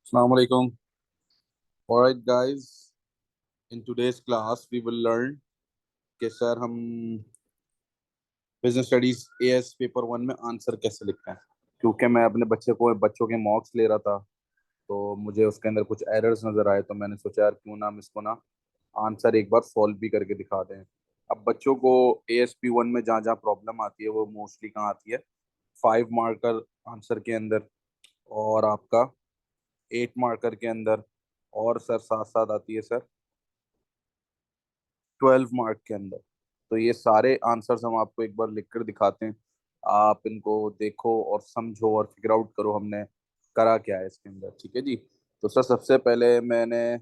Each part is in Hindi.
Assalamu alaikum. All right, guys. In today's class, we will learn कि सर हम business studies as paper one में आंसर कैसे लिखते हैं। क्योंकि मैं अपने बच्चों के मॉक्स ले रहा था, तो मुझे उसके अंदर कुछ एरर्स नजर आए, तो मैंने सोचा यार क्यों ना हम इसको ना आंसर एक बार सॉल्व भी करके दिखा दें। अब बच्चों को एएसपी वन में जहाँ जहाँ प्रॉब्लम आती है वो मोस्टली कहाँ आती है, 5 मार्कर आंसर के अंदर, और आपका 8 मार्कर के अंदर, और सर साथ साथ आती है सर 12 मार्क के अंदर। तो ये सारे आंसर्स हम आपको एक बार लिख कर दिखाते हैं, आप इनको देखो और समझो और फिगर आउट करो हमने करा क्या है इसके अंदर। ठीक है जी। तो सर सबसे पहले मैंने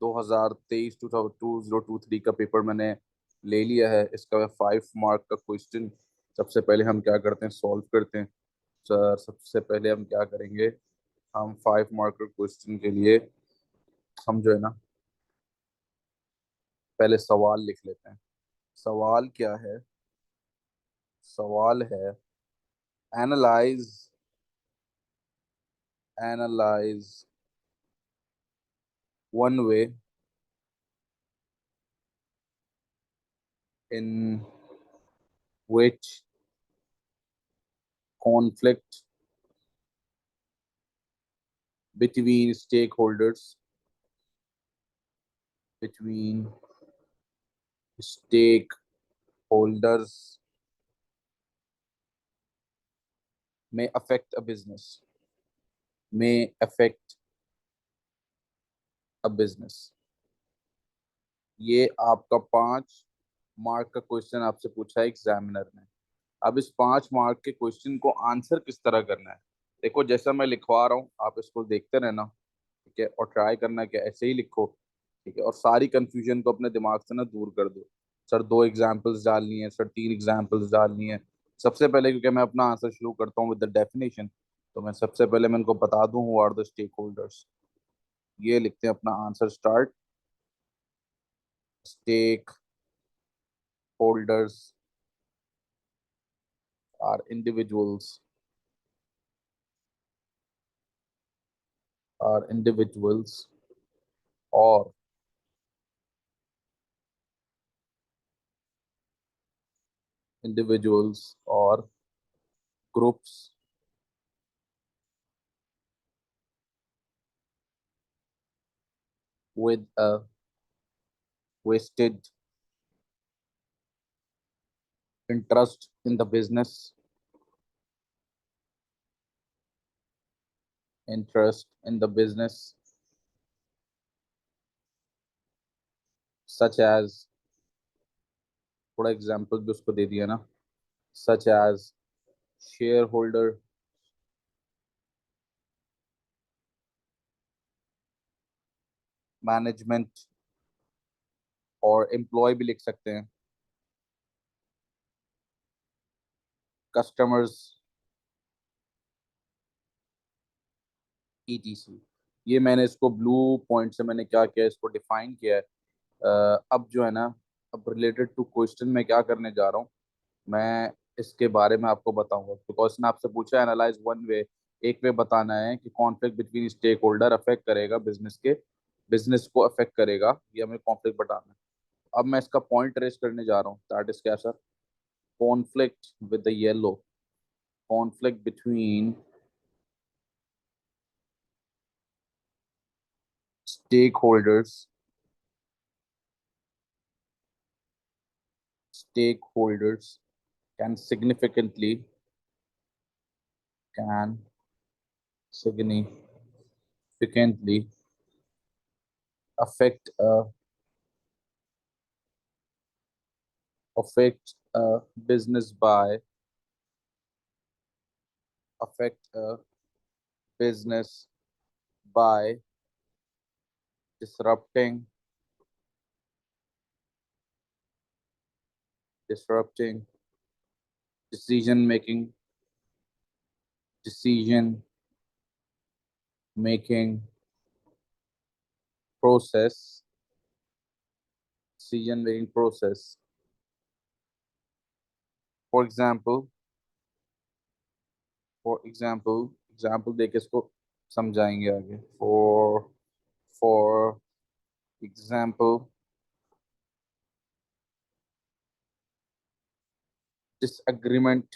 2023 2023 का पेपर मैंने ले लिया है। इसका 5 मार्क का क्वेश्चन सबसे पहले हम क्या करते हैं, सॉल्व करते हैं। सर सबसे पहले हम क्या करेंगे, हम 5 मार्क क्वेश्चन के लिए हम जो है ना पहले सवाल लिख लेते हैं। सवाल क्या है, सवाल है analyse analyse one way in which conflict between between stakeholders may affect a business may affect a business। ये आपका 5 मार्क का क्वेश्चन आपसे पूछा है एग्जामिनर ने। अब इस 5 मार्क के क्वेश्चन को आंसर किस तरह करना है, देखो जैसा मैं लिखवा रहा हूँ आप इसको देखते रहना। ठीक है, और ट्राई करना कि ऐसे ही लिखो। ठीक है, और सारी कंफ्यूजन को अपने दिमाग से ना दूर कर दो। सर 2 एग्जाम्पल्स डालनी है, सर 3 एग्जाम्पल्स डालनी है। सबसे पहले क्योंकि मैं अपना आंसर शुरू करता हूँ विद द डेफिनेशन, तो मैं सबसे पहले मैं इनको बता दूं who are the stakeholders. ये लिखते हैं अपना answer start. Stakeholders are individuals or groups with a vested interest in the business, interest in the business, such as, थोड़ा एग्जांपल भी उसको दे दिया ना, such as shareholder, management, और एम्प्लॉय भी लिख सकते हैं, कस्टमर्स, ईटीसी। ये मैंने इसको ब्लू पॉइंट से मैंने क्या किया, इसको डिफाइन किया है। अब जो है ना, अब रिलेटेड टू क्वेश्चन मैं क्या करने जा रहा हूँ, मैं इसके बारे में आपको बताऊंगा। तो क्वेश्चन आपसे पूछा है एनालाइज वन वे, एक वे बताना है कि conflict between stakeholder affect करेगा बिजनेस को अफेक्ट करेगा, ये हमें कॉन्फ्लिक्ट बताना है। अब मैं इसका पॉइंट रेस करने जा रहा हूँ, दैट इज क्या sir, conflict with the yellow, conflict between stakeholders stakeholders can can significantly affect a business by affect a business by disrupting disrupting decision making decision making process decision making process। for example example देके इसको समझाएंगे आगे। For example, disagreement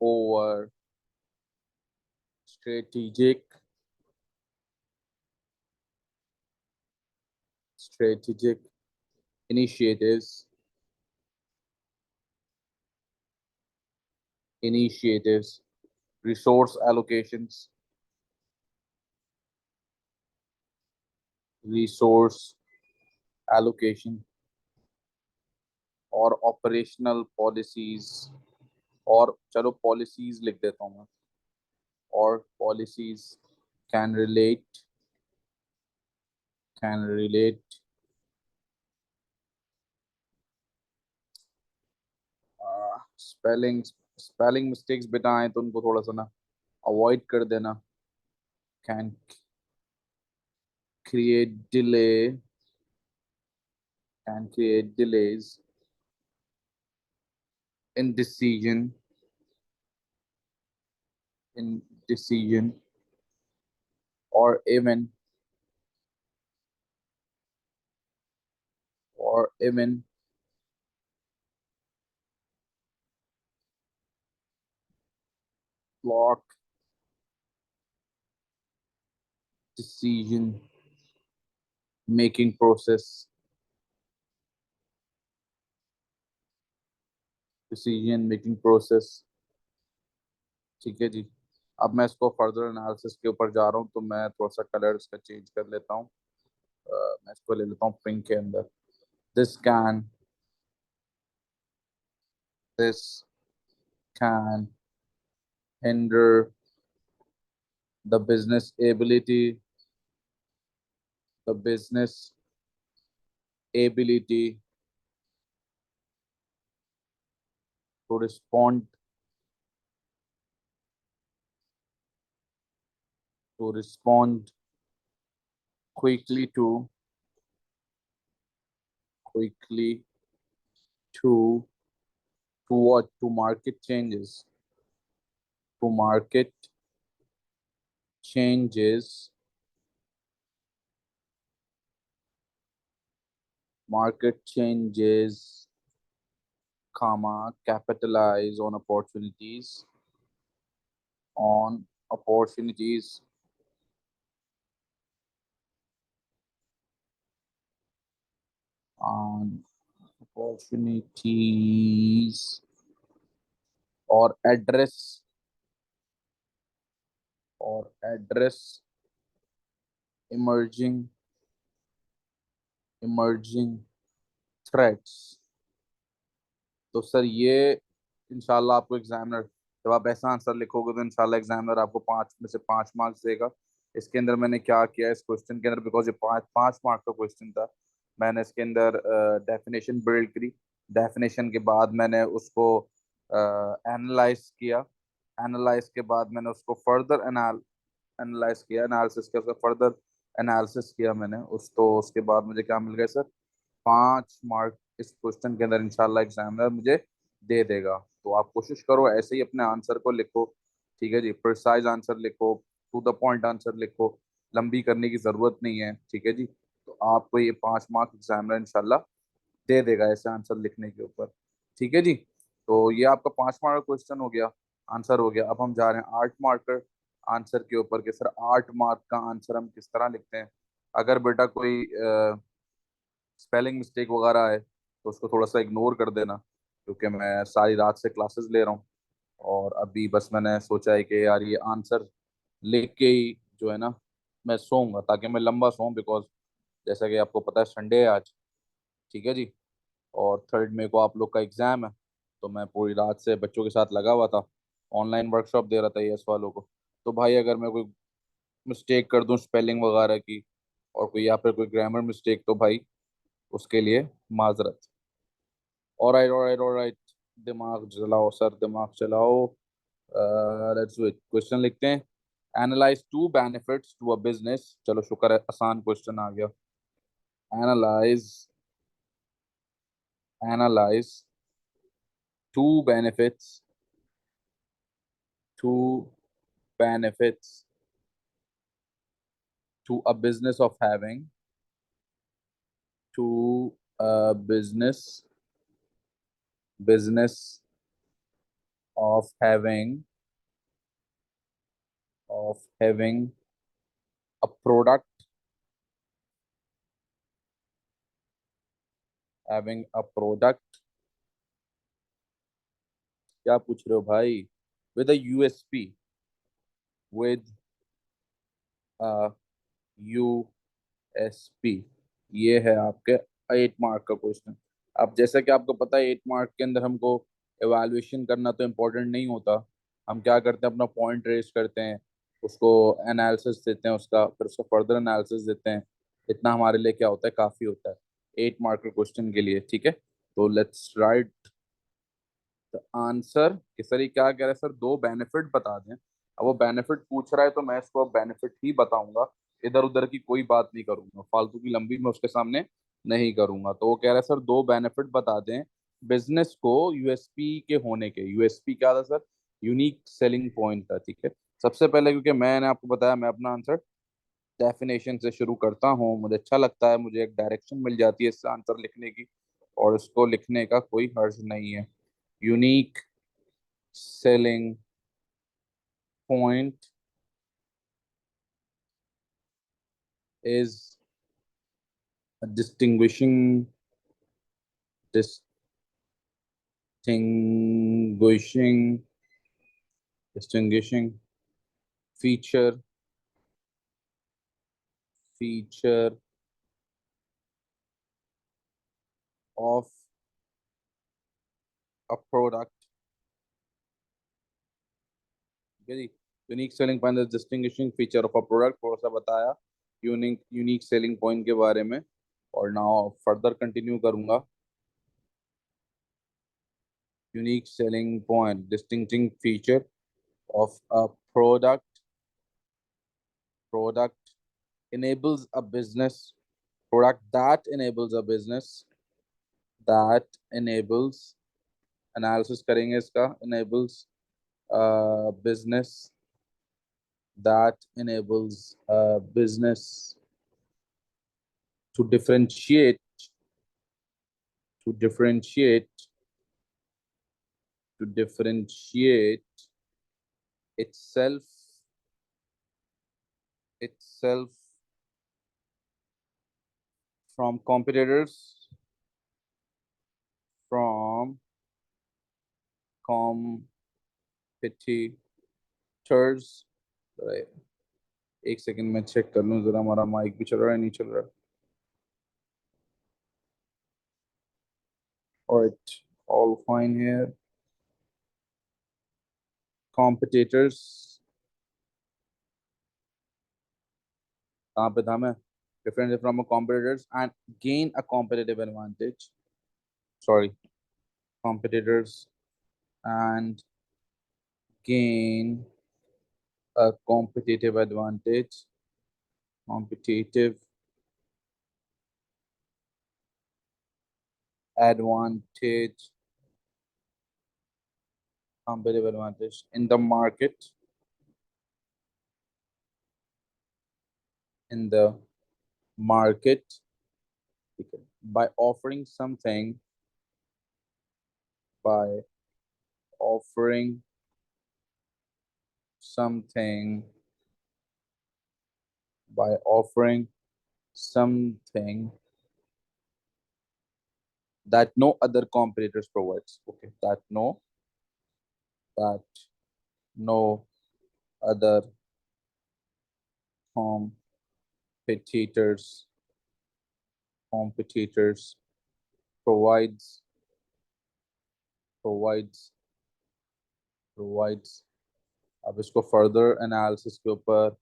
over strategic initiatives, resource allocation और operational policies, और चलो policies लिख देता हूँ मैं, और policies can relate spelling spelling mistakes बेटा आए तो उनको थोड़ा सा ना अवॉइड कर देना। can create delay can create delays in decision or even block decision making process decision making process। ठीक है जी। अब मैं इसको फर्दर एनालिसिस के ऊपर जा रहा हूँ, तो मैं थोड़ा सा कलर इसका चेंज कर लेता हूँ। मैं इसको ले लेता हूँ पिंक के अंदर। This can this can hinder the business ability to respond quickly quickly to what to market changes market changes comma capitalize on on opportunities or address emerging emerging threats। तो सर ये इंशाल्लाह आपको एग्जामिनर, जब आप ऐसा आंसर लिखोगे तो इंशाल्लाह एग्जामिनर आपको 5 में से 5 मार्क्स देगा। इसके अंदर मैंने क्या किया इस क्वेश्चन के अंदर, बिकॉज ये 5 5 मार्क का क्वेश्चन था, मैंने इसके अंदर डेफिनेशन बिल्ड करी। डेफिनेशन के बाद मैंने उसको एनालाइज किया। एनालाइज के बाद मैंने उसको फर्दर एनालाइज किया, एनालिसिस किया, उसका फर्दर एनालिसिस किया मैंने उसके बाद मुझे क्या मिल गया सर, 5 मार्क इस क्वेश्चन के अंदर इंशाल्लाह एग्जामिनर मुझे दे देगा। तो आप कोशिश करो ऐसे ही अपने आंसर को लिखो। ठीक है जी, प्रिसाइज आंसर लिखो, टू द पॉइंट आंसर लिखो, लंबी करने की जरूरत नहीं है। ठीक है जी, तो आपको ये 5 मार्क एग्जामिनर इंशाल्लाह दे देगा ऐसे आंसर लिखने के ऊपर। ठीक है जी, तो ये आपका 5 मार्क क्वेश्चन हो गया, आंसर हो गया। अब हम जा रहे हैं 8 मार्क आंसर के ऊपर कि सर 8 मार्क का आंसर हम किस तरह लिखते हैं। अगर बेटा कोई स्पेलिंग मिस्टेक वगैरह है तो उसको थोड़ा सा इग्नोर कर देना, क्योंकि मैं सारी रात से क्लासेस ले रहा हूँ, और अभी बस मैंने सोचा है कि यार ये आंसर लिख के ही जो है ना मैं सोऊंगा, ताकि मैं लंबा सोऊं, बिकॉज जैसा कि आपको पता है संडे है आज। ठीक है जी, और 3 मई को आप लोग का एग्जाम है, तो मैं पूरी रात से बच्चों के साथ लगा हुआ था, ऑनलाइन वर्कशॉप दे रहा था एस वालों को। तो भाई अगर मैं कोई मिस्टेक कर दूं स्पेलिंग वगैरह की, और कोई या फिर कोई ग्रामर मिस्टेक, तो भाई उसके लिए माजरत। ऑलराइट ऑलराइट ऑलराइट, दिमाग चलाओ सर, दिमाग चलाओ। लेट्स डू इट, क्वेश्चन लिखते हैं। Analyse two benefits to a business, चलो शुक्र है आसान क्वेश्चन आ गया। Analyse analyse two benefits two benefits to a business of having to a business of having a product, क्या पूछ रहे हो भाई? with a USP, with a USP, ये है आपके 8 मार्क का क्वेश्चन। अब जैसा कि आपको पता है 8 मार्क के अंदर हमको एवाल्युएशन करना तो इम्पोर्टेंट नहीं होता। हम क्या करते हैं, अपना पॉइंट रेज करते हैं, उसको एनालिसिस देते हैं, उसका फिर उसका फर्दर एनालिसिस देते हैं। इतना हमारे लिए क्या होता है, काफी होता है 8 मार्क के क्वेश्चन के लिए। ठीक है, तो लेट्स राइट द आंसर। कि सर ये क्या कह रहा है, सर दो बेनिफिट बता दें। अब वो बेनिफिट पूछ रहा है तो मैं इसको बेनिफिट ही बताऊंगा, इधर उधर की कोई बात नहीं करूंगा, फालतू की लंबी मैं उसके सामने नहीं करूंगा। तो वो कह रहा है सर दो बेनिफिट बता दें बिजनेस को यूएसपी के होने के। यूएसपी क्या था सर? यूनिक सेलिंग पॉइंट था। ठीक है, सबसे पहले क्योंकि मैंने आपको बताया मैं अपना आंसर डेफिनेशन से शुरू करता हूँ, मुझे अच्छा लगता है, मुझे एक डायरेक्शन मिल जाती है इससे आंसर लिखने की, और उसको लिखने का कोई हर्ज नहीं है। Unique selling point is a distinguishing distinguishing feature feature of a product। ठीक है जी, unique selling point is distinguishing feature of a product, थोड़ा सा बताया यूनिक यूनिक सेलिंग पॉइंट के बारे में। और नाउ फर्दर कंटिन्यू करूंगा। Unique selling point distincting feature of a product enables a business product that enables a business that enables analysis करेंगे इसका, enables a business that enables a business to to differentiate differentiate itself itself from competitors, from competitors। एक सेकंड में चेक कर लूं जरा, हमारा माइक भी चल रहा है नहीं चल रहा। Alright, all fine here। Competitors, कहाँ पे था मैं? Different from a competitors and gain a competitive advantage। Sorry, competitors and gain a competitive advantage। Competitive advantage, competitive advantage in the market, in the market, by offering something, by offering something, by offering something that no other competitors provides। Okay, that no other competitors competitors provides provides provides। अब इसको फर्दर एनालिसिस के ऊपर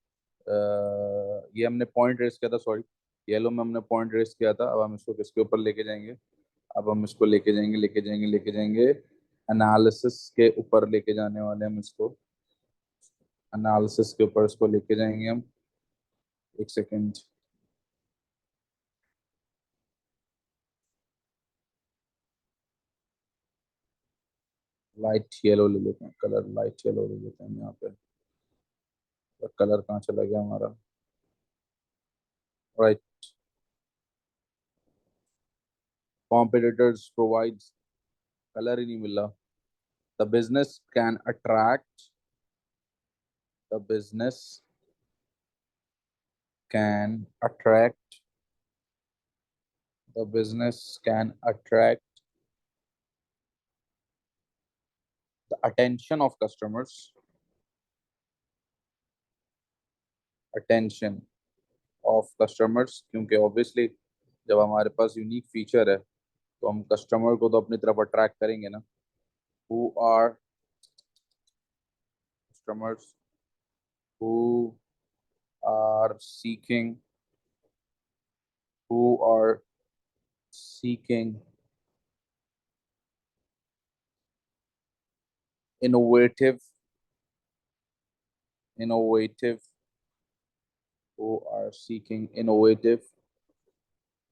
ये हमने पॉइंट रेस किया था, सॉरी येलो में हमने पॉइंट रेस किया था। अब हम इसको किसके ऊपर लेके जाएंगे? अब हम इसको लेके जाएंगे एनालिसिस के ऊपर लेके जाने वाले हम इसको, एनालिसिस के ऊपर इसको लेके जाएंगे हम। एक सेकेंड। लाइट येलो ले लेते हैं, कलर लाइट येलो ले लेते हैं यहाँ पे। तो कलर कहाँ चला गया हमारा? राइट। कॉम्पिटिटर्स प्रोवाइड्स, कलर ही नहीं मिला। The business can attract, the business can attract, the business can attract the attention of customers, attention of customers, क्योंकि ऑब्वियसली जब हमारे पास यूनिक फीचर है तो हम कस्टमर को तो अपनी तरफ अट्रैक्ट करेंगे ना। Who are customers who are seeking, who are seeking innovative, innovative, who are seeking innovative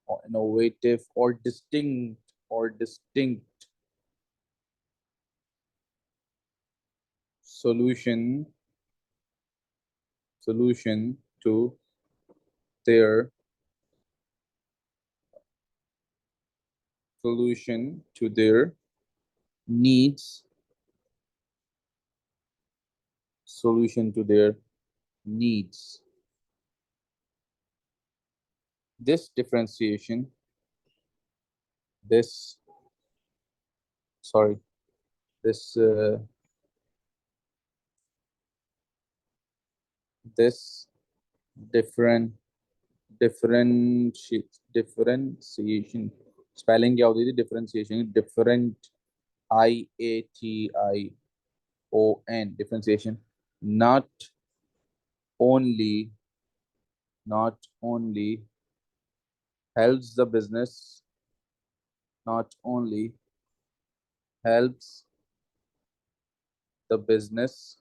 or innovative or distinct solution, solution to their, solution to their needs, solution to their needs. This differentiation, this, sorry, this, this different differentiation, spelling क्या होती थी? differentiation, different, IATION, differentiation, not only, not only helps the business, not only helps the business,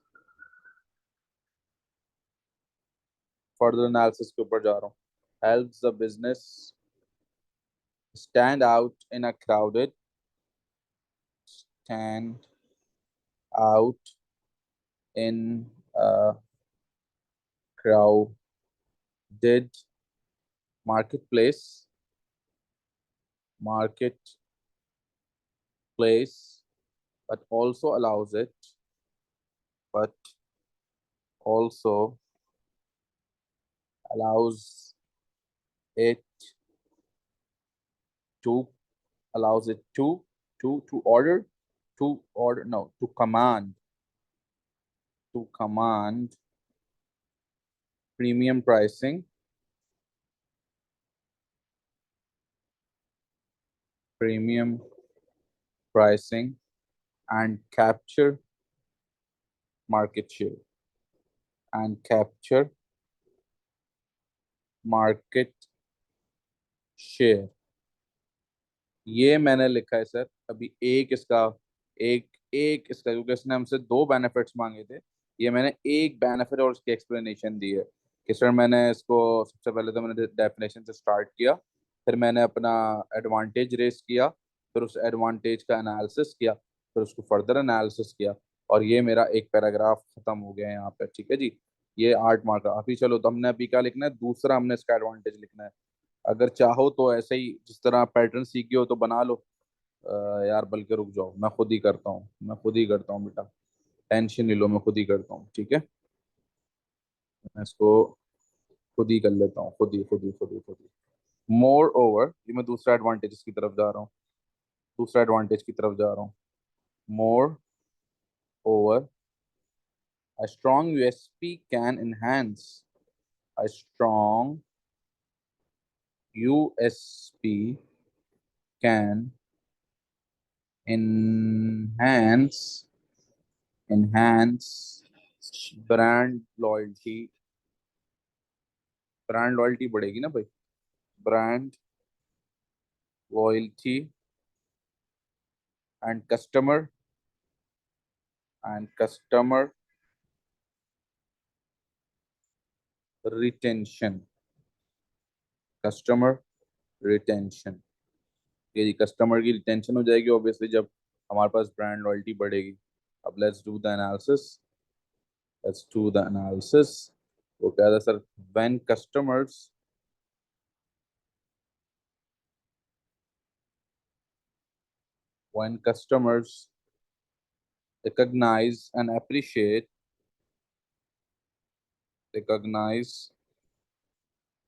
further analysis के ऊपर जा रहा हूँ, helps the business stand out in a crowded, stand out in a crowded marketplace, marketplace, but also allows it, but also allows it to, allows it to order, to order, no, to command, to command premium pricing, premium pricing, and capture market share, and capture market share. ये मैंने लिखा है सर अभी एक इसका, एक एक इसका, क्योंकि इसने हमसे दो बेनिफिट्स मांगे थे, ये मैंने एक बेनिफिट और उसकी एक्सप्लेनेशन दी है कि सर मैंने इसको सबसे पहले तो मैंने डेफिनेशन से स्टार्ट किया, फिर मैंने अपना एडवांटेज रेस किया, फिर उस एडवांटेज का एनालिसिस किया, फिर उसको फर्दर एनालिसिस किया, और ये मेरा एक पैराग्राफ खत्म हो गया है यहाँ पे। ठीक है जी, ये 8 मार्क का। अभी चलो, तो हमने अभी क्या लिखना है? दूसरा हमने इसका एडवांटेज लिखना है। अगर चाहो तो ऐसे ही जिस तरह पैटर्न सीखे हो तो बना लो। यार बल्कि रुक जाओ, मैं खुद ही करता हूँ, मैं खुद ही करता हूँ बेटा, टेंशन नहीं लो, मैं खुद ही करता हूँ। ठीक है, मैं इसको खुद ही कर लेता हूँ, खुद ही। मोर ओवर, ये मैं दूसरा एडवांटेज की तरफ जा रहा हूँ, दूसरा एडवांटेज की तरफ जा रहा हूँ। More over, a strong USP can enhance, a strong USP can enhance, enhance brand loyalty, brand loyalty बढ़ेगी ना भाई, brand loyalty and customer, and customer retention, customer retention. ये कस्टमर की रिटेंशन हो जाएगी ऑब्वियसली जब हमारे पास ब्रांड लॉयल्टी बढ़ेगी। अब let's do the analysis. Let's do the analysis. वो क्या था sir? When customers when customers recognize and appreciate recognize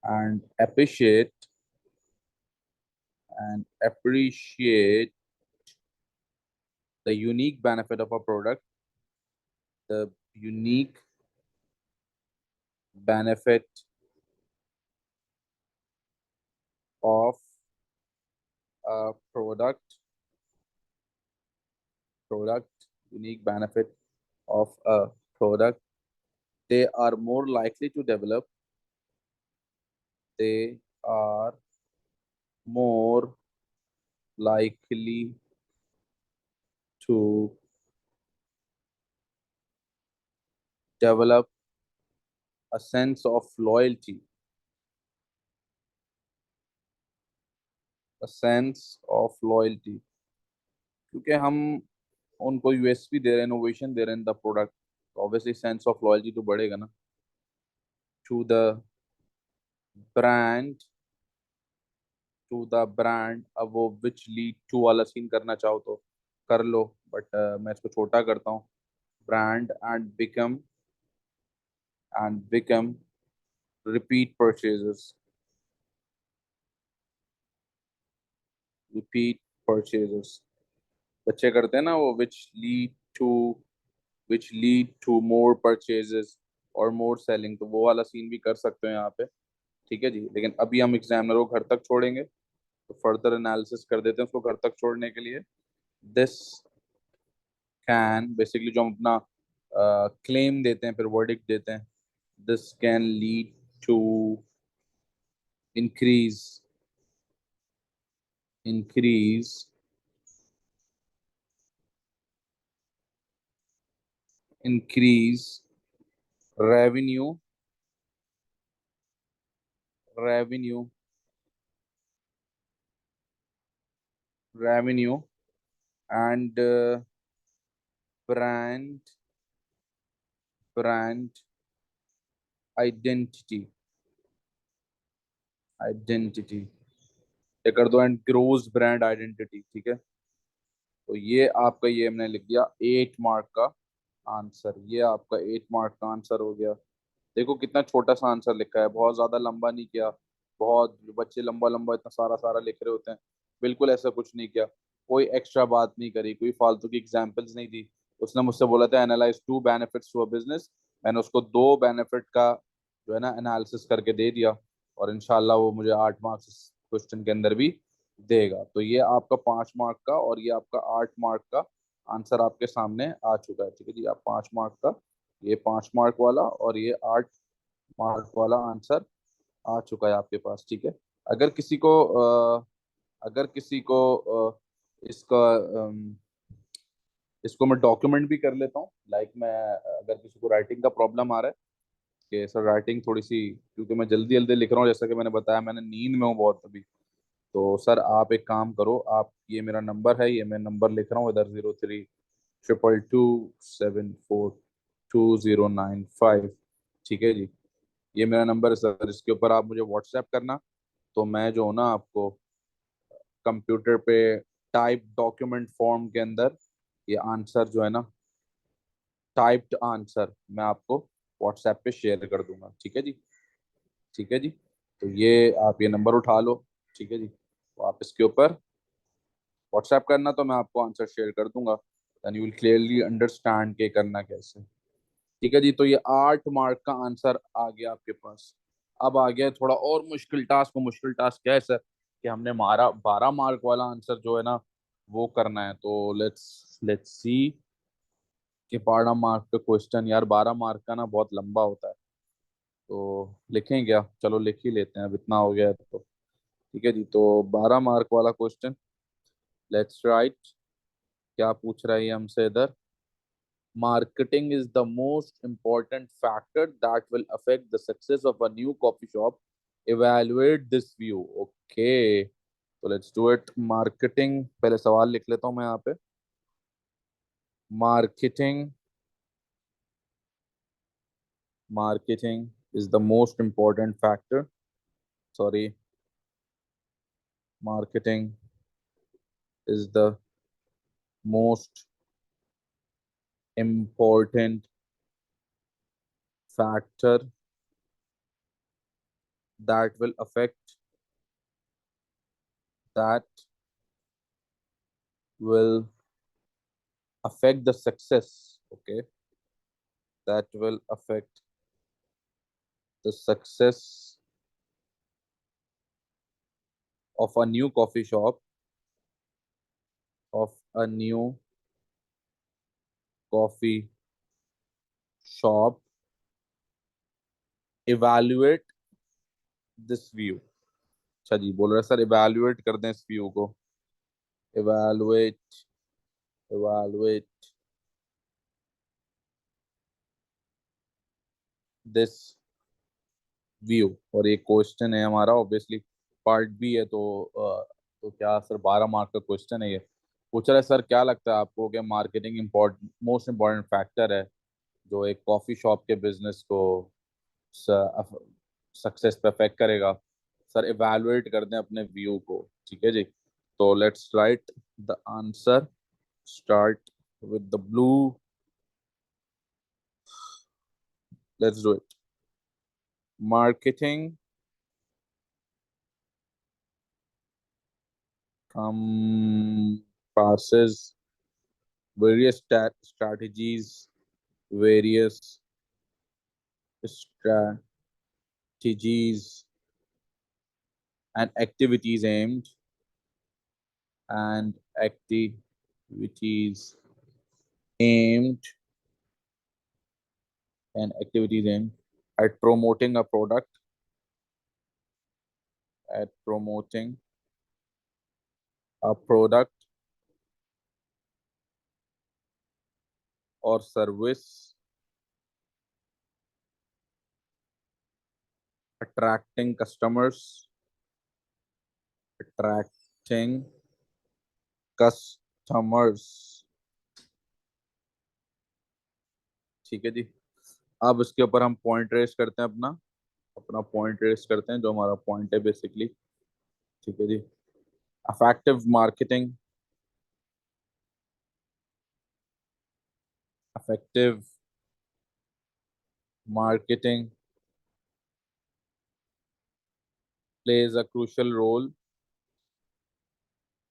and appreciate the unique benefit of a product, the unique benefit of a product unique benefit of a product, they are more likely to develop they are more likely to develop a sense of loyalty, a sense of loyalty, क्योंकि हम उनको यूएसपी दे रहे हैं, इनोवेशन दे रहे हैं द प्रोडक्ट, तो ऑब्वियसली सेंस ऑफ लॉयल्टी तो बढ़ेगा ना। To the brand to the brand. अब वो विच लीड टू वाला सीन करना चाहो तो कर लो, बट मैं इसको छोटा करता हूँ। Brand and become repeat purchases, repeat purchases. बच्चे करते हैं ना वो, which lead to more purchases और मोर सेलिंग, तो वो वाला सीन भी कर सकते हैं यहाँ पे। ठीक है जी, लेकिन अभी हम एग्जामिनर को घर तक छोड़ेंगे, तो फर्दर एनालिसिस कर देते हैं उसको घर तक छोड़ने के लिए। दिस कैन बेसिकली, जो हम अपना क्लेम देते हैं फिर वर्डिक्ट देते हैं, this can lead to increase increase increase revenue revenue revenue and brand brand identity identity ये कर दो, एंड ग्रोज ब्रांड आइडेंटिटी। ठीक है, तो ये आपका, ये हमने लिख दिया 8 मार्क का आंसर। ये आपका 8 मार्क का आंसर हो गया। देखो कितना छोटा सा आंसर लिखा है, बहुत ज्यादा लंबा नहीं किया। बहुत बच्चे लंबा लंबा इतना सारा सारा लिख रहे होते हैं, बिल्कुल ऐसा कुछ नहीं किया। कोई एक्स्ट्रा बात नहीं करी, कोई फालतू की एग्जांपल्स नहीं दी। उसने मुझसे बोला था analyse 2 benefits to a business, मैंने उसको 2 बेनिफिट का जो है ना एनालिसिस करके दे दिया, और इनशाला वो मुझे 8 मार्क्स क्वेश्चन के अंदर भी देगा। तो ये आपका 5 मार्क का और ये आपका 8 मार्क का आंसर आपके सामने आ चुका है। ठीक है जी, आप 5 मार्क का, ये 5 मार्क वाला और ये 8 मार्क वाला आंसर आ चुका है आपके पास। ठीक है, अगर किसी को अगर किसी को इसका इसको मैं डॉक्यूमेंट भी कर लेता हूँ, लाइक मैं अगर किसी को राइटिंग का प्रॉब्लम आ रहा है कि सर राइटिंग थोड़ी सी, क्योंकि मैं जल्दी जल्दी लिख रहा हूँ, जैसा कि मैंने बताया मैंने नींद में हूँ बहुत अभी, तो सर आप एक काम करो, आप ये मेरा नंबर है, ये मैं नंबर लिख रहा हूँ इधर, 03 222 742 2095। ठीक है जी, ये मेरा नंबर है सर, इसके ऊपर आप मुझे व्हाट्सएप करना, तो मैं जो हूँ ना आपको कंप्यूटर पे टाइप डॉक्यूमेंट फॉर्म के अंदर ये आंसर जो है ना, टाइप्ड आंसर मैं आपको व्हाट्सएप पे शेयर कर दूंगा। ठीक है जी, ठीक है जी, तो ये आप ये नंबर उठा लो। ठीक है जी, तो आप इसके ऊपर व्हाट्सएप करना, तो मैं आपको आंसर शेयर कर दूंगा, then you will clearly understand के करना कैसे। ठीक है जी, तो ये 8 मार्क का आंसर आ गया आपके पास। अब आ गया थोड़ा और मुश्किल टास्क। मुश्किल टास्क क्या है सर? कि हमने हमारा 12 मार्क वाला आंसर जो है ना वो करना है। तो लेट्स लेट्स सी कि 12 मार्क का क्वेश्चन, यार 12 मार्क का ना बहुत लंबा होता है, तो लिखें क्या? चलो लिख ही लेते हैं, अब इतना हो गया है तो। ठीक है जी, तो 12 मार्क वाला क्वेश्चन, लेट्स राइट। क्या पूछ रहा है ये हमसे इधर? Marketing is the most important factor that will affect the success of a new coffee shop. Evaluate this view. Okay, तो लेट्स डू इट। मार्केटिंग, पहले सवाल लिख लेता हूँ मैं यहाँ पे। Marketing is the most important factor. Sorry, marketing is the most important factor that will that will affect the success. Okay, that will affect the success of a new coffee shop, of a new coffee shop. Evaluate this view. अच्छा जी, बोल रहे सर इवैल्यूएट कर दें इस व्यू को. evaluate evaluate this view. और ये क्वेश्चन है हमारा, ऑब्वियसली पार्ट बी है, तो क्या सर 12 मार्क का क्वेश्चन है ये. पूछ रहा है सर क्या लगता है आपको कि मार्केटिंग मोस्ट इम्पोर्टेंट फैक्टर है जो एक कॉफी शॉप के बिजनेस को सक्सेस पे अफेक्ट करेगा. सर इवैल्यूएट कर दें अपने व्यू को. ठीक है जी. तो let's write the answer. Start with the blue. Let's do it. Marketing passes various strategies, various strategies and and activities aimed activities aimed at promoting a product, at promoting a product or service, attracting customers, attracting customers. ठीक है जी. अब इसके ऊपर हम पॉइंट रेस करते हैं अपना अपना पॉइंट रेस करते हैं, जो हमारा पॉइंट है बेसिकली. ठीक है जी. effective marketing effective marketing plays a crucial role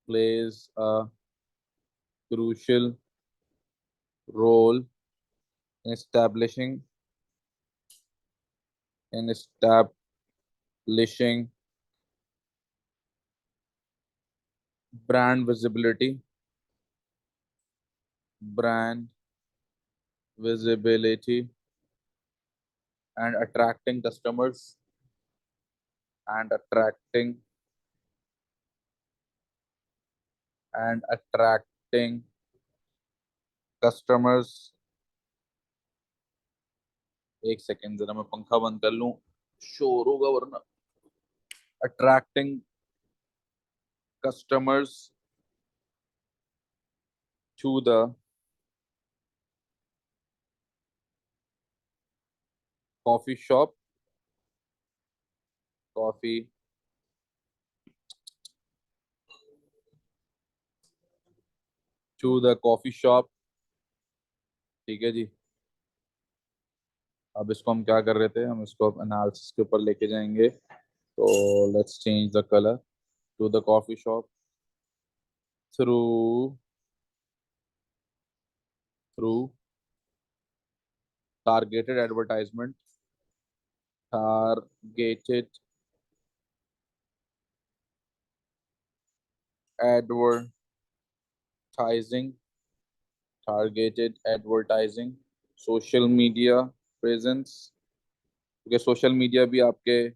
plays a crucial role in establishing brand visibility brand visibility and attracting and attracting customers. एक सेकेंड जरा मैं पंखा बंद कर लूं, शोर होगा वरना. attracting customers to the coffee shop coffee to the coffee shop. ठीक है जी. अब इसको हम क्या कर रहे थे, हम इसको एनालिसिस के ऊपर लेके जाएंगे. तो let's change the colour to the coffee shop through through targeted advertisement targeted advertising targeted advertising, social media presence. क्योंकि सोशल मीडिया भी आपके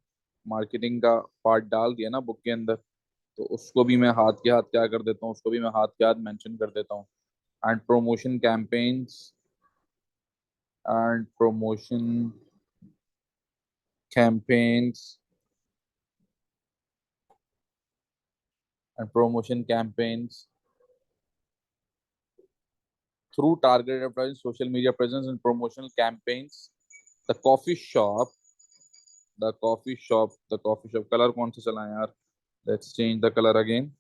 मार्केटिंग का पार्ट डाल दिया ना बुक के अंदर, तो उसको भी मैं हाथ के हाथ क्या कर देता हूँ, उसको भी मैं हाथ के हाथ मेंशन कर देता हूँ. And promotion campaigns and promotion campaigns through targeted advertising, social media presence, and promotional campaigns. The coffee shop, the coffee shop colour कौन सा चला है यार? Let's change the color again.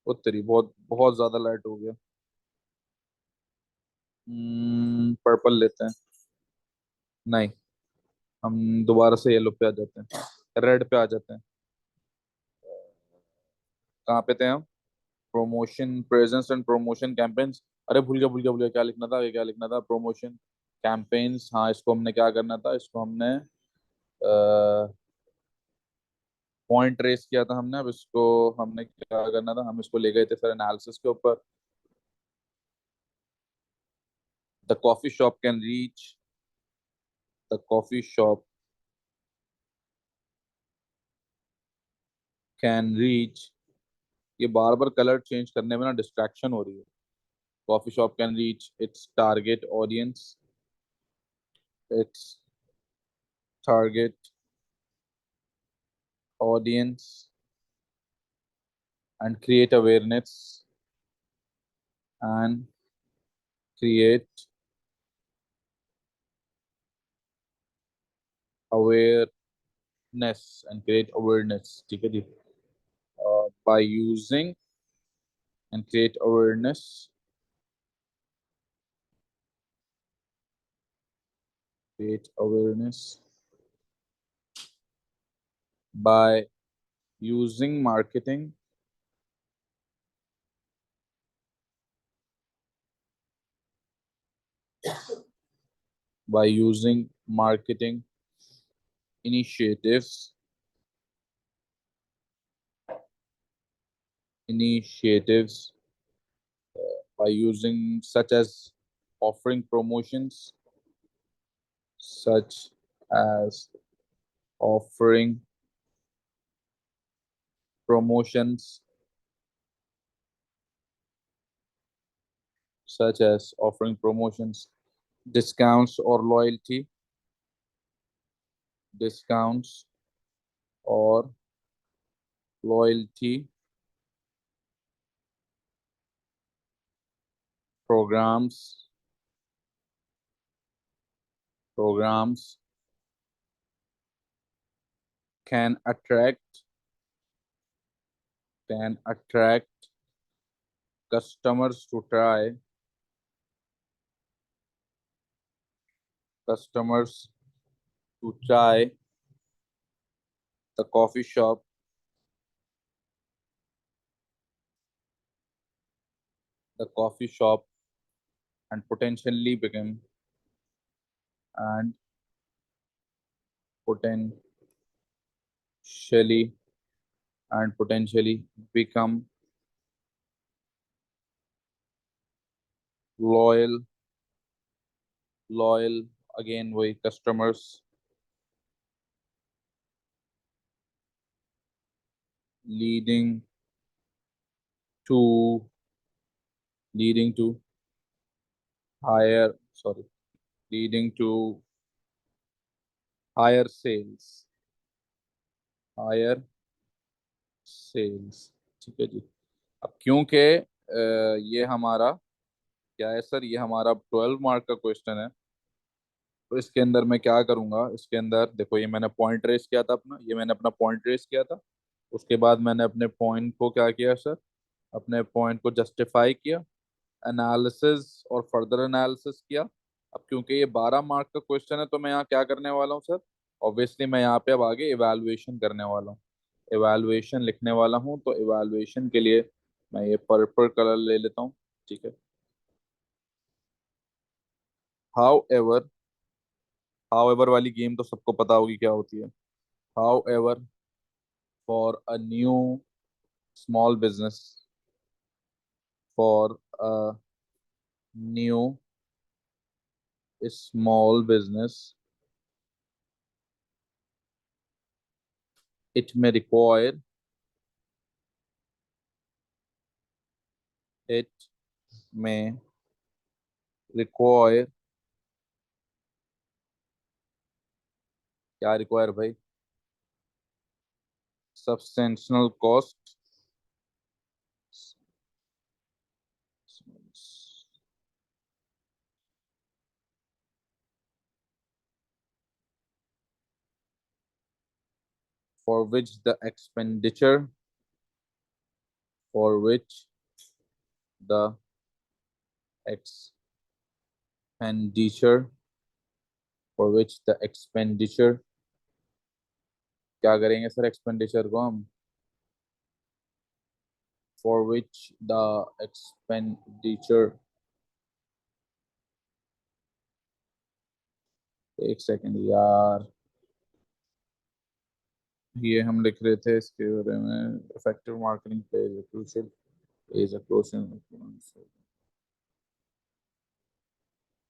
ओ तेरी बहुत बहुत ज्यादा लाइट हो गया। पर्पल लेते हैं। नहीं, हम दोबारा से येलो पे आ जाते हैं, रेड पे आ जाते हैं। कहाँ पे थे हम? Promotion presence and promotion campaigns. अरे भूल गया क्या लिखना था, ये क्या लिखना था? Promotion campaigns. हाँ, इसको हमने क्या करना था, इसको हमने पॉइंट रेस किया था हमने। अब इसको हमने क्या करना था, हम इसको ले गए थे सर एनालिसिस के ऊपर। The coffee shop can reach, the coffee shop can reach. ये बार बार कलर चेंज करने में ना डिस्ट्रैक्शन हो रही है। Coffee shop can reach its target audience, it's target audience and and create awareness awareness, ठीक है जी। By using and create awareness by using marketing by using marketing initiatives initiatives by using offering promotions such as offering promotions promotions, discounts or discounts or loyalty programs can attract customers to try the coffee shop the coffee shop and potentially become and potentially potentially become loyal loyal again वही customers leading to leading to higher sorry leading to higher higher sales, ठीक है जी। अब क्योंकि ये हमारा क्या है सर, ये हमारा 12 मार्क का क्वेश्चन है, तो इसके अंदर मैं क्या करूंगा, इसके अंदर देखो, ये मैंने पॉइंट रेस किया था अपना, ये मैंने अपना पॉइंट रेस किया था। उसके बाद मैंने अपने पॉइंट को क्या किया सर, अपने पॉइंट को जस्टिफाई किया, एनालिसिस और फर्दर एनालिसिस किया। अब क्योंकि ये 12 मार्क का क्वेश्चन है, तो मैं यहाँ क्या करने वाला हूँ सर, ऑब्वियसली मैं यहाँ पे अब आगे इवैल्यूएशन करने वाला हूँ, इवैल्यूएशन लिखने वाला हूँ। तो इवैल्यूएशन के लिए मैं ये पर्पल कलर ले लेता हूँ, ठीक है। हाउ एवर वाली गेम तो सबको पता होगी क्या होती है। How ever for a new small business for a new small business it may require it may require क्या रिक्वायर भाई, substantial cost for which the expenditure for which the expenditure for which the expenditure क्या करेंगे सर एक्सपेंडिचर को हम for which the expenditure एक सेकंड यार ये हम लिख रहे थे इसके बारे में effective marketing plays a crucial is a crucial influence.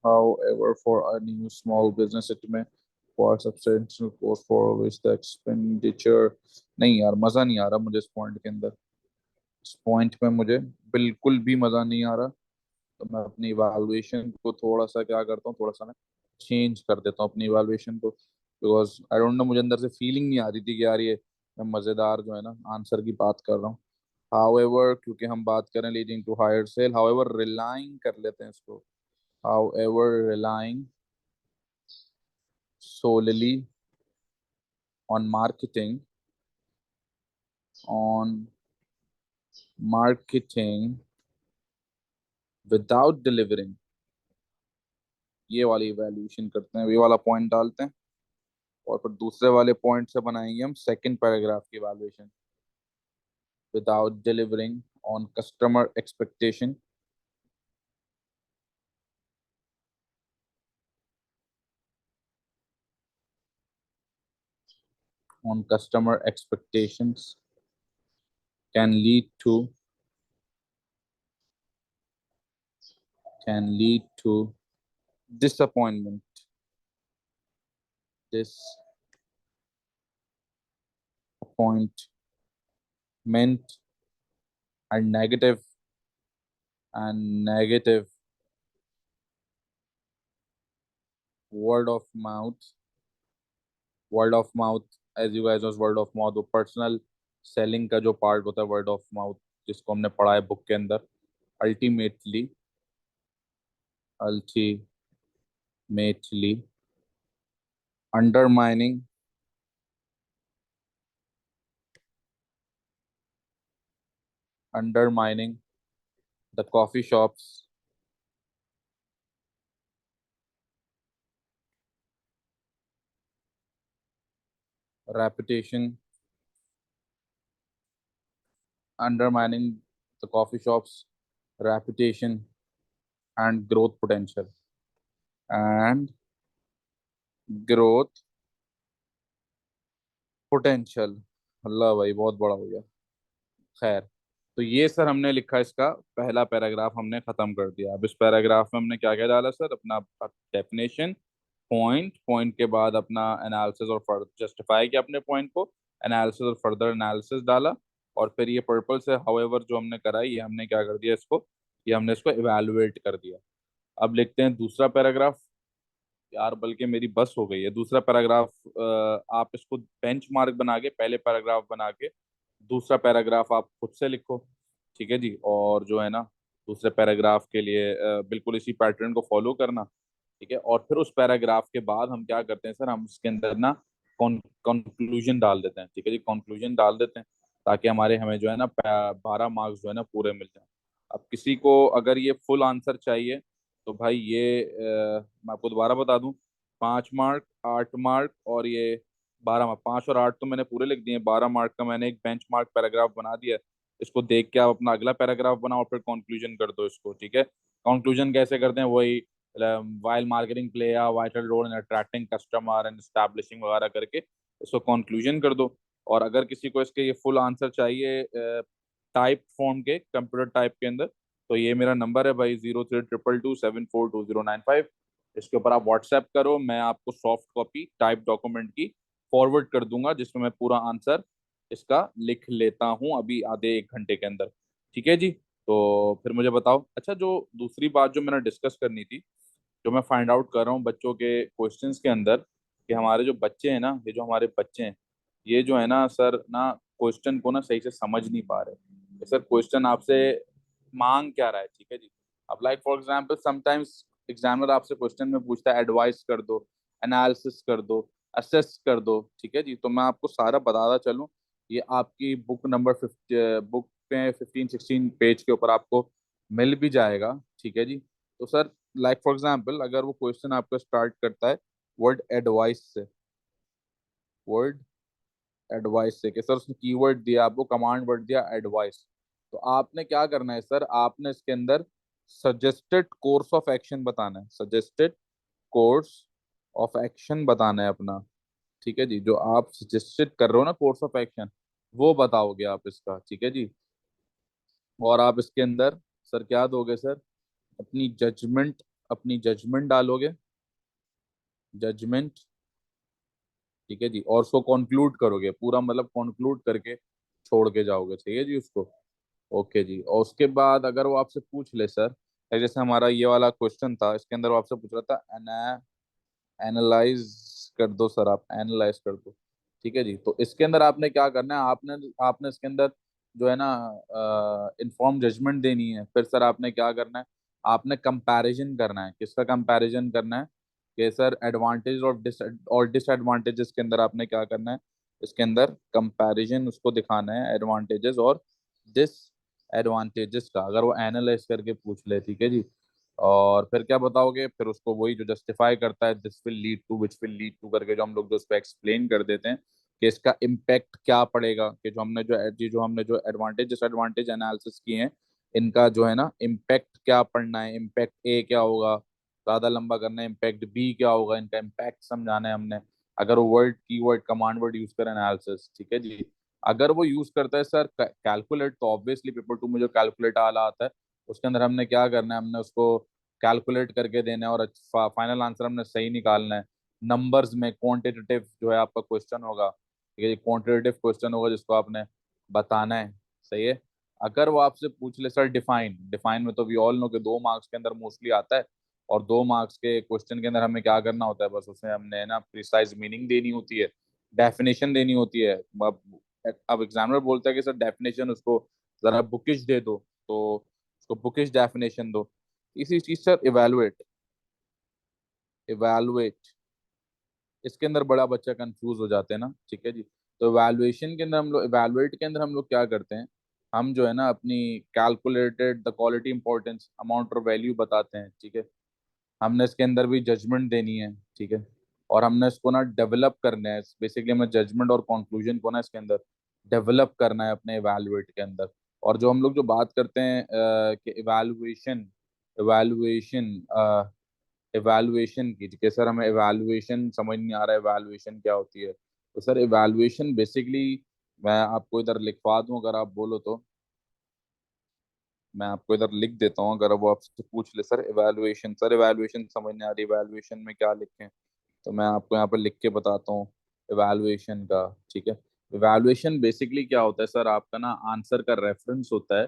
However, for a new small business, it may require substantial cost for which the expenditure नहीं यार मजा नहीं आ रहा मुझे इस पॉइंट के अंदर इस पॉइंट में मुझे बिल्कुल भी मजा नहीं आ रहा तो मैं अपनी इवैल्यूएशन को थोड़ा सा क्या करता हूँ थोड़ा सा ना चेंज कर देता हूँ अपनी इवैल्यूएशन को बिकॉज आई डोंट नो मुझे अंदर से फीलिंग नहीं आ रही थी कि यार ये मैं मजेदार जो है ना आंसर की बात कर रहा हूँ हाउएवर क्योंकि हम बात करें leading to higher sale however relying कर लेते हैं इसको however relying solely on on marketing without delivering ये वाली इवैल्यूएशन करते हैं ये वाला पॉइंट डालते हैं और फिर दूसरे वाले पॉइंट से बनाएंगे हम सेकंड पैराग्राफ की evaluation without delivering on customer expectation on customer expectations can lead to disappointment disappointment and negative word of mouth word of mouth as you guys knows word of mouth वो पर्सनल सेलिंग का जो पार्ट होता है वर्ड ऑफ माउथ जिसको हमने पढ़ा है बुक के अंदर ultimately ultimately undermining undermining the coffee shop's reputation undermining the coffee shop's reputation and and growth potential अल्लाह भाई बहुत बड़ा हो गया खैर तो ये सर हमने लिखा इसका पहला पैराग्राफ हमने खत्म कर दिया अब इस पैराग्राफ में हमने क्या क्या डाला सर अपना डेफिनेशन पॉइंट के बाद अपना एनालिसिस और फर्दर जस्टिफाई किया अपने पॉइंट को एनालिसिस और फर्दर एनालिसिस डाला और फिर ये पर्पल से हाउएवर जो हमने करा ये हमने क्या कर दिया इसको ये हमने इसको इवेलुएट कर दिया अब लिखते हैं दूसरा पैराग्राफ यार बल्कि मेरी बस हो गई है दूसरा पैराग्राफ आप इसको बेंच मार्क बना के पहले पैराग्राफ बना के दूसरा पैराग्राफ आप खुद से लिखो ठीक है जी और जो है ना दूसरे पैराग्राफ के लिए बिल्कुल इसी पैटर्न को फॉलो करना ठीक है और फिर उस पैराग्राफ के बाद हम क्या करते हैं सर हम उसके अंदर ना कंक्लूजन डाल देते हैं ठीक है जी कंक्लूजन डाल देते हैं ताकि हमारे हमें जो है ना 12 मार्क्स जो है ना पूरे मिल जाए अब किसी को अगर ये फुल आंसर चाहिए तो भाई ये मैं आपको दोबारा बता दूं 5 मार्क 8 मार्क और ये 12 मार्क 5 और 8 तो मैंने पूरे लिख दिए 12 मार्क का मैंने एक बेंच मार्क पैराग्राफ बना दिया है। इसको देख के आप अपना अगला पैराग्राफ बनाओ फिर कंक्लूजन कर दो इसको ठीक है कंक्लूजन कैसे करते हैं वही while marketing play a vital role in attracting customer and establishing वगैरह करके इसको कंक्लूजन कर दो और अगर किसी को इसके ये फुल आंसर चाहिए टाइप फॉर्म के कंप्यूटर टाइप के अंदर तो ये मेरा नंबर है भाई 0322742095 इसके ऊपर आप व्हाट्सएप करो मैं आपको सॉफ्ट कॉपी टाइप डॉक्यूमेंट की फॉरवर्ड कर दूंगा जिसमें मैं पूरा आंसर इसका लिख लेता हूँ अभी आधे 1 घंटे के अंदर ठीक है जी तो फिर मुझे बताओ अच्छा जो दूसरी बात जो मैंने डिस्कस करनी थी जो मैं फाइंड आउट कर रहा हूँ बच्चों के क्वेश्चंस के अंदर कि हमारे जो बच्चे हैं ना ये जो हमारे बच्चे हैं ये जो है ना सर ना क्वेश्चन को ना सही से समझ नहीं पा रहे सर क्वेश्चन आपसे मांग क्या रहा है ठीक है जी अब like for example sometimes examiner आपसे क्वेश्चन में पूछता है एडवाइस कर दो एनालिसिस कर दो असेस कर दो। ठीक है जी, तो मैं आपको सारा बताता चलूं। ये आपकी बुक नंबर 50, बुक पे 15-16 पेज के ऊपर आपको मिल भी जाएगा। ठीक है जी। तो सर लाइक फॉर एग्जांपल अगर वो क्वेश्चन आपका स्टार्ट करता है वर्ड एडवाइस से, वर्ड एडवाइस से, कि सर उसने कीवर्ड दिया आपको, कमांड वर्ड दिया एडवाइस, तो आपने क्या करना है सर, आपने इसके अंदर सजेस्टेड कोर्स ऑफ एक्शन बताना है, सजेस्टेड कोर्स ऑफ एक्शन बताना है अपना। ठीक है जी, जो आप सजेस्टेड कर रहे हो ना कोर्स ऑफ एक्शन, वो बताओगे आप इसका। ठीक है जी। और आप इसके अंदर सर क्या दोगे सर, अपनी जजमेंट, अपनी जजमेंट डालोगे, जजमेंट। ठीक है जी, और उसको कंक्लूड करोगे पूरा, मतलब कंक्लूड करके छोड़ के जाओगे। ठीक है जी उसको। ओके जी। और उसके बाद अगर वो आपसे पूछ ले सर, जैसे हमारा ये वाला क्वेश्चन था, इसके अंदर वो आपसे पूछ रहा था एनालाइज कर दो सर, आप एनालाइज कर दो। ठीक है जी, तो इसके अंदर आपने क्या करना है, आपने आपने इसके अंदर जो है ना इन्फॉर्म जजमेंट देनी है। फिर सर आपने क्या करना है, आपने कंपैरिजन करना है। किसका कंपैरिजन करना है, कि सर एडवांटेज और डिसएडवांटेजेस के अंदर आपने क्या करना है, इसके अंदर कंपैरिजन उसको दिखाना है, एडवांटेजेस और डिसएडवांटेजेस का, अगर वो एनालाइज करके पूछ ले। ठीक है जी। और फिर क्या बताओगे, फिर उसको वही जो जस्टिफाई करता है, this will lead to, which will lead to करके, जो हम लोग जो उस पर एक्सप्लेन कर देते हैं कि इसका इम्पैक्ट क्या पड़ेगा, कि जो हमने जो एडवांटेज डिसएडवांटेज एनालिसिस किए हैं, इनका जो है ना इम्पैक्ट क्या पड़ना है, इम्पैक्ट ए क्या होगा, ज्यादा लंबा करना है, इम्पैक्ट बी क्या होगा, इनका इम्पैक्ट समझाना है हमने। अगर वो word keyword command word use करें एनालिसिस। ठीक है जी। अगर वो यूज करता है सर कैलकुलेट, तो ऑब्वियसली पेपर 2 में जो कैलकुलेट आला आता है, उसके अंदर हमने क्या करना है, हमने उसको कैलकुलेट करके देना है और फाइनल आंसर हमने सही निकालना है। नंबर्स में क्वांटिटेटिव जो है आपका क्वेश्चन होगा। ठीक है, क्वांटिटेटिव क्वेश्चन होगा जिसको आपने बताना है। सही है। अगर वो आपसे पूछ ले सर डिफाइन, डिफाइन में तो वी ऑल नो कि 2 मार्क्स के अंदर मोस्टली आता है, और 2 मार्क्स के क्वेश्चन के अंदर हमें क्या करना होता है, बस उसमें हमने ना प्रिसाइज मीनिंग देनी होती है, डेफिनेशन देनी होती है। अब एग्जामिनर बोलता है कि सर डेफिनेशन उसको जरा बुकिश दे दो, तो उसको बुकिश डेफिनेशन दो। इसी चीज सर इवेलुएट, इवेलुएट, इसके अंदर बड़ा बच्चा कंफ्यूज हो जाते हैं ना। ठीक है जी। तो इवैल्यूएशन के अंदर हम लोग, इवैल्यूएट के अंदर हम लोग क्या करते हैं, हम जो है ना अपनी calculated the quality importance amount और वैल्यू बताते हैं। ठीक है। हमने इसके अंदर भी जजमेंट देनी है। ठीक है। और हमने इसको ना डेवलप करना है, बेसिकली हमें जजमेंट और कंक्लूजन को ना इसके अंदर डेवलप करना है अपने इवैल्यूएट के अंदर। और जो हम लोग जो बात करते हैं कि इवैल्यूएशन, इवैल्यूएशन इवैल्यूएशन की, कि सर हमें इवैल्यूएशन समझ नहीं आ रहा है, इवैल्यूएशन क्या होती है, तो सर इवैल्यूएशन बेसिकली, मैं आपको इधर लिखवा दूं अगर आप बोलो तो, मैं आपको इधर लिख देता हूँ अगर वो आपसे पूछ ले सर इवैल्यूएशन, सर इवैल्यूएशन समझ नहीं आ रही, इवैल्यूएशन में क्या लिखें, तो मैं आपको यहाँ पर लिख के बताता हूँ इवैल्यूएशन का। ठीक है। इवैल्यूएशन बेसिकली क्या होता है सर, आपका ना आंसर का रेफरेंस होता है,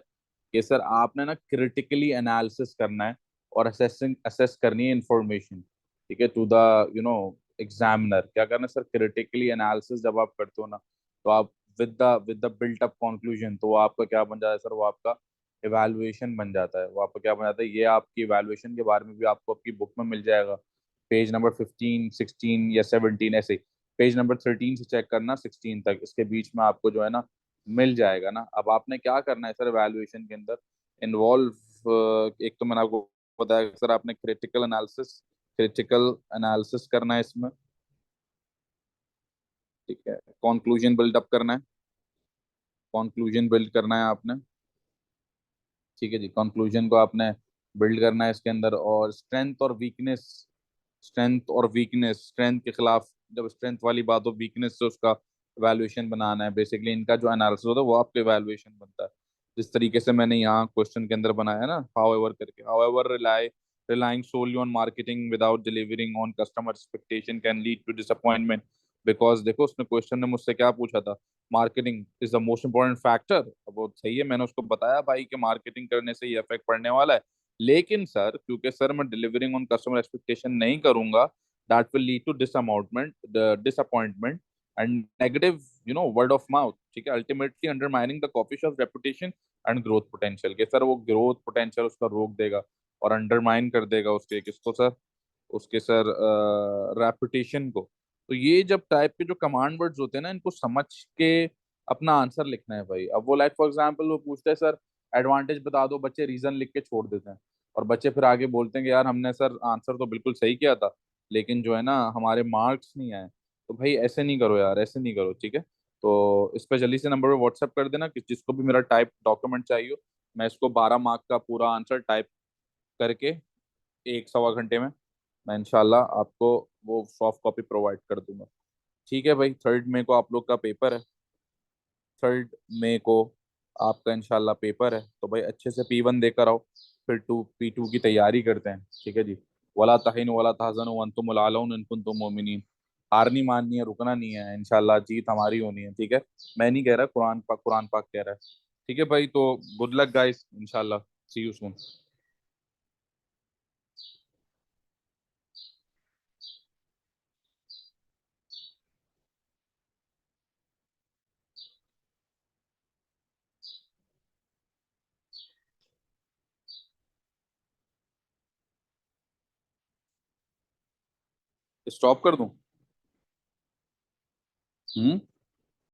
कि सर आपने ना क्रिटिकली एनालिसिस करना है और असेसिंग असेस करनी है इंफॉर्मेशन। ठीक है, टू द एग्जामिनर क्या करना है सर, क्रिटिकली एनालिसिस जब आप करते हो ना, तो आप with the built up conclusion, तो वो आपका क्या बन जाता है सर, वो आपका इवैल्यूएशन बन जाता है। वो आपका क्या बन जाता है, ये आपकी इवैल्यूएशन के बारे में भी आपको आपकी बुक में मिल जाएगा, पेज नंबर 15, 16 या 17 ऐसे। पेज नंबर 13 से चेक करना 16 तक, इसके बीच में आपको जो है ना मिल जाएगा ना। अब आपने क्या करना है सर इवैल्यूएशन के अंदर, इन्वॉल्व, एक तो मैंने आपको बताया कि सर आपने क्रिटिकल एनालिसिस करना है इसमें। ठीक है। कंक्लूजन बिल्डअप करना है, कंक्लूजन बिल्ड करना है आपने। ठीक है जी, कंक्लूजन को आपने बिल्ड करना है इसके अंदर। और स्ट्रेंथ और वीकनेस, स्ट्रेंथ और वीकनेस, स्ट्रेंथ के खिलाफ जब स्ट्रेंथ वाली बात हो, वीकनेस से उसका वैल्यूएशन बनाना है। बेसिकली इनका जो एनालिसिस होता है वो आपका वैल्यूएशन बनता है, जिस तरीके से मैंने यहाँ क्वेश्चन के अंदर बनाया है ना, हाउएवर करके, however relying solely on marketing without delivering on customer expectation can lead to disappointment, because देखो उसने क्वेश्चन ने मुझसे क्या पूछा था, marketing is the most important factor. अब वो सही है, मैंने उसको बताया भाई कि मार्केटिंग करने से ये इफेक्ट पड़ने वाला है, लेकिन सर क्योंकि सर मैं डिलीवरिंग ऑन कस्टमर एक्सपेक्टेशन नहीं करूंगा, that will lead to disappointment and negative word of mouth. ठीक है, ultimately undermining the coffee shop reputation and growth potential, के सर वो ग्रोथ पोटेंशियल उसका रोक देगा और अंडरमाइन कर देगा उसके किसको सर, उसके सर रेपुटेशन को। तो ये जब टाइप के जो कमांड वर्ड्स होते हैं ना, इनको समझ के अपना आंसर लिखना है भाई। अब वो लाइक फॉर एग्जांपल वो पूछते हैं सर एडवांटेज बता दो, बच्चे रीजन लिख के छोड़ देते हैं, और बच्चे फिर आगे बोलते हैं कि यार हमने सर आंसर तो बिल्कुल सही किया था, लेकिन जो है ना हमारे मार्क्स नहीं आए। तो भाई ऐसे नहीं करो यार, ऐसे नहीं करो, ठीक है। तो इस पे जल्दी से नंबर पे व्हाट्सएप कर देना कि जिसको भी मेरा टाइप डॉक्यूमेंट चाहिए हो, मैं इसको 12 मार्क का पूरा आंसर टाइप करके एक सवा घंटे में मैं इंशाल्लाह आपको वो सॉफ्ट कॉपी प्रोवाइड कर दूंगा। ठीक है भाई, 3 मई को आप लोग का पेपर है। 3 मई को आपका इंशाल्लाह पेपर है, तो भाई अच्छे से P1 देकर आओ, फिर P2 की तैयारी करते हैं, ठीक है जी। वला तहिनु वला तहज़नु व अंतुमुल आलौन इन कुंतुम मोमिनीन। हार नहीं माननी है, रुकना नहीं है, इंशाल्लाह जीत हमारी होनी है, ठीक है। मैं नहीं कह रहा, कुरान पाक कह रहा है। ठीक है भाई, तो गुड लक गाइस, इंशाल्लाह सी यू सून। स्टॉप कर दूं? हम्म।